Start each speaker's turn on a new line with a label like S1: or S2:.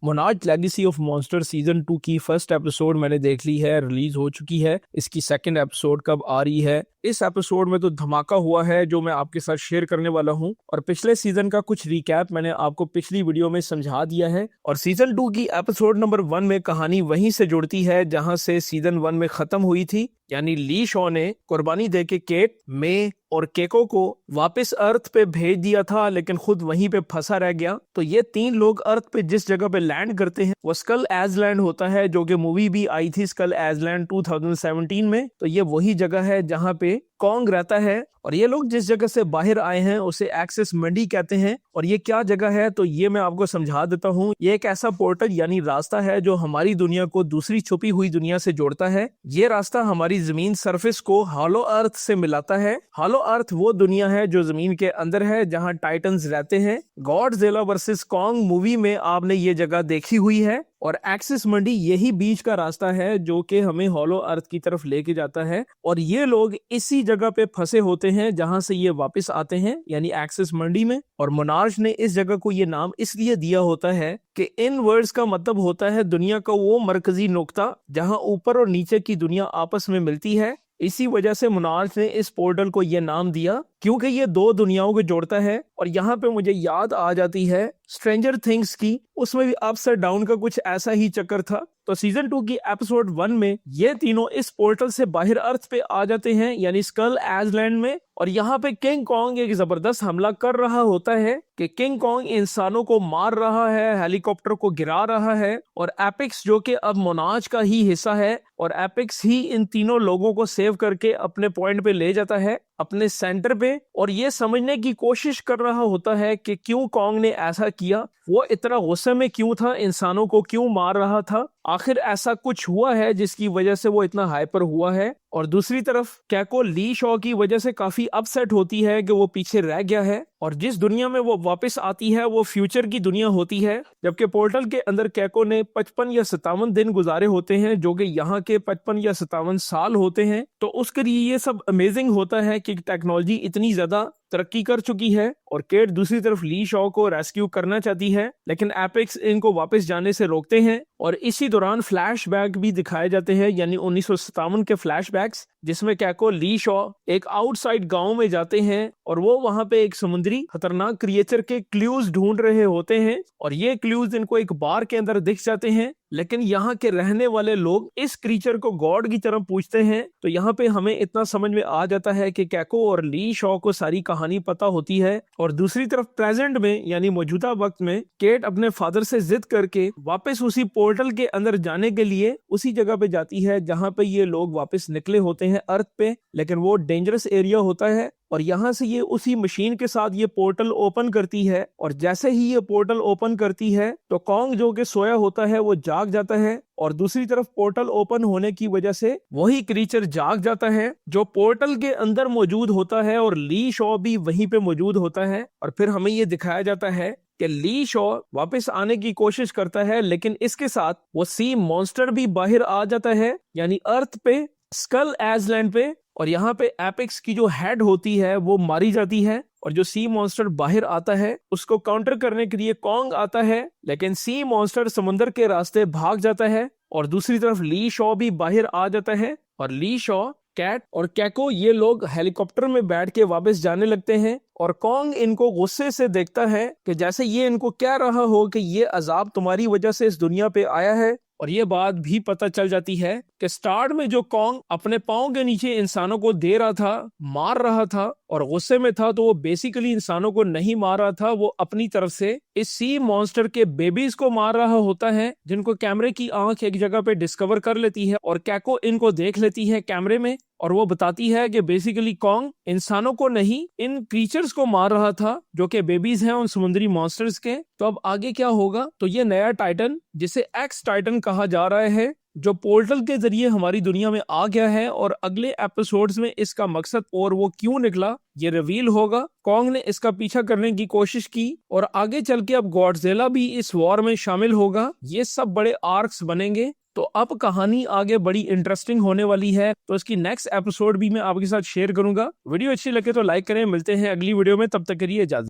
S1: Monarch legacy of monster season 2 की first episode मैंने देख ली है, रिलीज हो चुकी है। इसकी सेकंड एपिसोड कब आ रही है? इस एपिसोड में तो धमाका हुआ है जो मैं आपके साथ शेयर करने वाला हूं। और पिछले सीजन का कुछ रिकैप मैंने आपको पिछली वीडियो में समझा दिया है। और सीजन 2 की एपिसोड नंबर 1 में कहानी वहीं से जुड़ती है जहां से सीजन 1 में खत्म हुई थी। यानी ली शॉ ने कुर्बानी देके केट, मे और केको को वापस अर्थ पे भेज दिया था, लेकिन खुद वहीं पे फंसा रह गया। तो ये 3 लोग अर्थ पे जिस जगह पे लैंड करते हैं वो स्कल आइलैंड होता है, जो कि मूवी भी आई थी स्कल आइलैंड 2017 में। तो ये वही जगह है जहां पे कॉन्ग रहता है। और ये लोग जिस जगह से बाहर आए हैं उसे एक्सेस मंडी कहते हैं। और ये क्या जगह है तो ये मैं आपको समझा देता हूँ। ये एक ऐसा पोर्टल यानी रास्ता है जो हमारी दुनिया को दूसरी छुपी हुई दुनिया से जोड़ता है। ये रास्ता हमारी जमीन सरफेस को हॉलो अर्थ से मिलाता है। हॉलो अर्थ वो दुनिया है जो जमीन के अंदर है जहाँ टाइटन्स रहते हैं। गॉडजिला वर्सेस कॉन्ग मूवी में आपने ये जगह देखी हुई है। और एक्सिस मंडी यही बीच का रास्ता है जो कि हमें हॉलो अर्थ की तरफ लेके जाता है। और ये लोग इसी जगह पे फंसे होते हैं जहां से ये वापस आते हैं, यानी एक्सिस मंडी में। और मोनार्च ने इस जगह को ये नाम इसलिए दिया होता है कि इन वर्ड्स का मतलब होता है दुनिया का वो मरकजी नुक्ता जहां ऊपर और नीचे की दुनिया आपस में मिलती है। इसी वजह से मोनार्च ने इस पोर्टल को ये नाम दिया, क्योंकि ये 2 दुनियाओं को जोड़ता है। और यहाँ पे मुझे याद आ जाती है स्ट्रेंजर थिंग्स की, उसमें भी अप्स और डाउन का कुछ ऐसा ही चक्कर था। तो सीजन 2 की एपिसोड 1 में ये तीनों इस पोर्टल से बाहर अर्थ पे आ जाते हैं, यानी स्कल आइलैंड में। और यहाँ पे किंग कॉन्ग एक जबरदस्त हमला कर रहा होता है कि किंग कॉन्ग इंसानों को मार रहा है, हेलीकॉप्टर को गिरा रहा है। और एपिक्स जो कि अब मोनार्च का ही हिस्सा है, और एपिक्स ही इन तीनों लोगों को सेव करके अपने पॉइंट पे ले जाता है, अपने सेंटर पे। और ये समझने की कोशिश कर रहा होता है कि क्यों कॉन्ग ने ऐसा किया, वो इतना गुस्से में क्यों था, इंसानों को क्यों मार रहा था, आखिर ऐसा कुछ हुआ है जिसकी वजह से वो इतना हाइपर हुआ है। और दूसरी तरफ कैको ली शॉ की वजह से काफी अपसेट होती है कि वो पीछे रह गया है। और जिस दुनिया में वो वापस आती है वो फ्यूचर की दुनिया होती है, जबकि पोर्टल के अंदर कैको ने 55 या 57 दिन गुजारे होते हैं, जो कि यहाँ के 55 या 57 साल होते हैं। तो उसके लिए ये सब अमेजिंग होता है कि टेक्नोलॉजी इतनी ज्यादा तरक्की कर चुकी है। और केट दूसरी तरफ ली शॉ को रेस्क्यू करना चाहती है, लेकिन एपिक्स इनको वापस जाने से रोकते हैं। और इसी दौरान फ्लैशबैक भी दिखाए जाते हैं, यानी 1957 के फ्लैशबैक्स, जिसमें कैको ली शॉ एक आउटसाइड गांव में जाते हैं और वो वहां पे एक समुद्री खतरनाक क्रिएचर के क्लूज ढूंढ रहे होते हैं। और ये क्लूज इनको एक बार के अंदर दिख जाते हैं, लेकिन यहाँ के रहने वाले लोग इस क्रीचर को गॉड की तरह पूछते हैं। तो यहाँ पे हमें इतना समझ में आ जाता है कि कैको और ली शॉ को सारी कहानी पता होती है। और दूसरी तरफ प्रेजेंट में यानी मौजूदा वक्त में केट अपने फादर से जिद करके वापस उसी पोर्टल के अंदर जाने के लिए उसी जगह पे जाती है जहाँ पे ये लोग वापस निकले होते हैं अर्थ पे, लेकिन वो डेंजरस एरिया होता है। और यहाँ से ये उसी मशीन के साथ ये पोर्टल ओपन करती है। और जैसे ही ये पोर्टल ओपन करती है तो कॉन्ग जो कि सोया होता है वो जाग जाता है। और दूसरी तरफ पोर्टल ओपन होने की वजह से वही क्रीचर जाग जाता है जो पोर्टल के अंदर मौजूद होता है, और ली शॉ भी वहीं पे मौजूद होता है। और फिर हमें ये दिखाया जाता है कि ली शॉ वापस आने की कोशिश करता है, लेकिन इसके साथ वो सी मॉन्स्टर भी बाहर आ जाता है, यानी अर्थ पे स्कल आइलैंड पे। और यहाँ पे एपिक्स की जो हेड होती है वो मारी जाती है। और जो सी मॉन्स्टर बाहर आता है उसको काउंटर करने के लिए कॉन्ग आता है, लेकिन सी मॉन्स्टर समुद्र के रास्ते भाग जाता है। और दूसरी तरफ ली शॉ भी बाहर आ जाता है। और ली शॉ, कैट और कैको ये लोग हेलीकॉप्टर में बैठ के वापस जाने लगते हैं। और कॉन्ग इनको गुस्से से देखता है कि जैसे ये इनको कह रहा हो कि ये अजाब तुम्हारी वजह से इस दुनिया पे आया है। और ये बात भी पता चल जाती है कि स्टार्ट में जो कॉन्ग अपने पाँव के नीचे इंसानों को दे रहा था, मार रहा था और गुस्से में था, तो वो बेसिकली इंसानों को नहीं मार रहा था, वो अपनी तरफ से इस सी मॉन्स्टर के बेबीज को मार रहा होता है, जिनको कैमरे की आंख एक जगह पे डिस्कवर कर लेती है। और कैको इनको देख लेती है कैमरे में, और वो बताती है कि बेसिकली कॉन्ग इंसानों को नहीं इन क्रीचर्स को मार रहा था जो कि बेबीज हैं उन समुद्री मॉन्स्टर्स के। तो अब आगे क्या होगा? तो ये नया टाइटन जिसे एक्स टाइटन कहा जा रहा है, जो पोर्टल के जरिए हमारी दुनिया में आ गया है, और अगले एपिसोड्स में इसका मकसद और वो क्यों निकला ये रिवील होगा। कॉन्ग ने इसका पीछा करने की कोशिश की और आगे चल के अब गॉडजिला भी इस वॉर में शामिल होगा। ये सब बड़े आर्क्स बनेंगे। तो अब कहानी आगे बड़ी इंटरेस्टिंग होने वाली है, तो इसकी नेक्स्ट एपिसोड भी मैं आपके साथ शेयर करूंगा। वीडियो अच्छी लगे तो लाइक करें। मिलते हैं अगली वीडियो में, तब तक के लिए इजाजत।